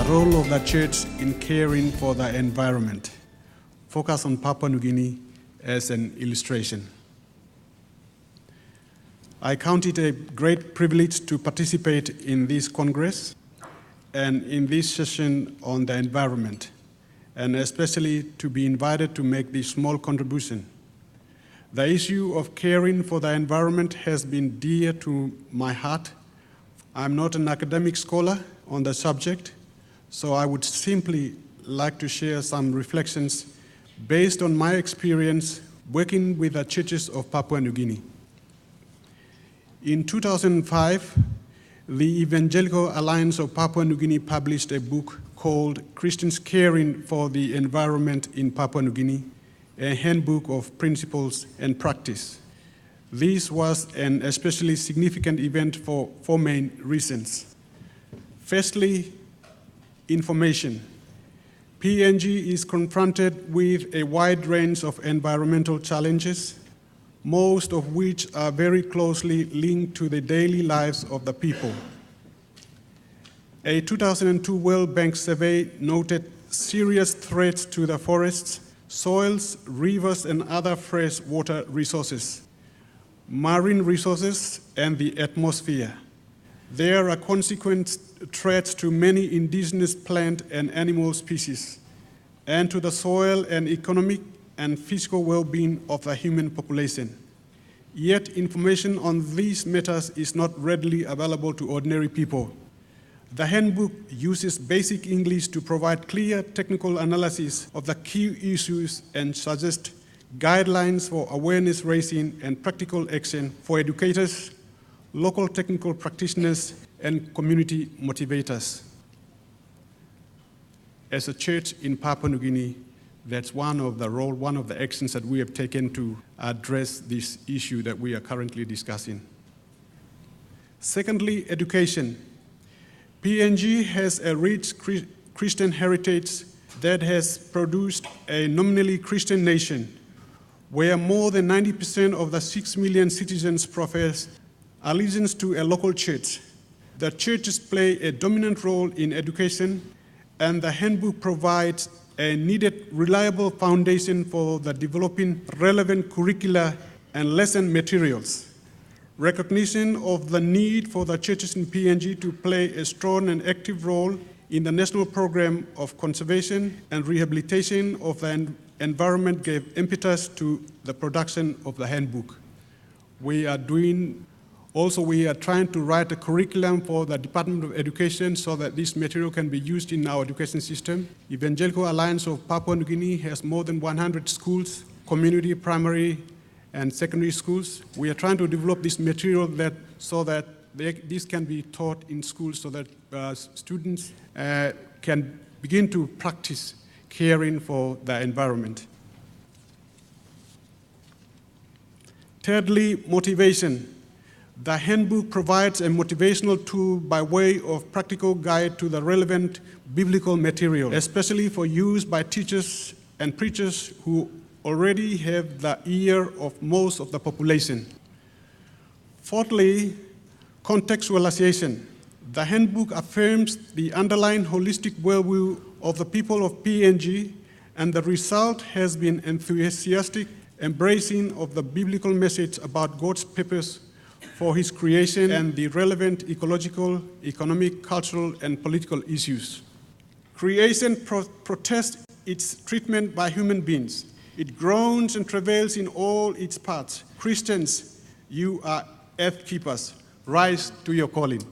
role of the church in caring for the environment. Focus on Papua New Guinea as an illustration. I count it a great privilege to participate in this Congress and in this session on the environment, and especially to be invited to make this small contribution. The issue of caring for the environment has been dear to my heart. I'm not an academic scholar on the subject, so I would simply like to share some reflections based on my experience working with the churches of Papua New Guinea. In 2005, the Evangelical Alliance of Papua New Guinea published a book called Christians Caring for the Environment in Papua New Guinea, a handbook of principles and practice. This was an especially significant event for four main reasons. Firstly, information. PNG is confronted with a wide range of environmental challenges, most of which are very closely linked to the daily lives of the people. A 2002 World Bank survey noted serious threats to the forests, soils, rivers, and other fresh water resources, marine resources, and the atmosphere. There are consequent threats to many indigenous plant and animal species, and to the soil and economic and physical well-being of the human population. Yet information on these matters is not readily available to ordinary people. The handbook uses basic English to provide clear technical analysis of the key issues and suggests guidelines for awareness raising and practical action for educators, local technical practitioners, and community motivators. As a church in Papua New Guinea, that's one of the actions that we have taken to address this issue that we are currently discussing. Secondly, education. PNG has a rich Christian heritage that has produced a nominally Christian nation, where more than 90% of the 6 million citizens profess allegiance to a local church. The churches play a dominant role in education, and the handbook provides a needed, reliable foundation for the developing relevant curricula and lesson materials. Recognition of the need for the churches in PNG to play a strong and active role in the national program of conservation and rehabilitation of the environment gave impetus to the production of the handbook. We are trying to write a curriculum for the Department of Education so that this material can be used in our education system. Evangelical Alliance of Papua New Guinea has more than 100 schools, community, primary, and secondary schools. We are trying to develop this material so that this can be taught in schools so that students can begin to practice caring for the environment. Thirdly, motivation. The handbook provides a motivational tool by way of practical guide to the relevant biblical material, especially for use by teachers and preachers who already have the ear of most of the population. Fourthly, contextualization. The handbook affirms the underlying holistic worldview of the people of PNG, and the result has been enthusiastic embracing of the biblical message about God's purpose for his creation and the relevant ecological, economic, cultural, and political issues. Creation protests its treatment by human beings. It groans and travails in all its parts. Christians, you are earth keepers. Rise to your calling.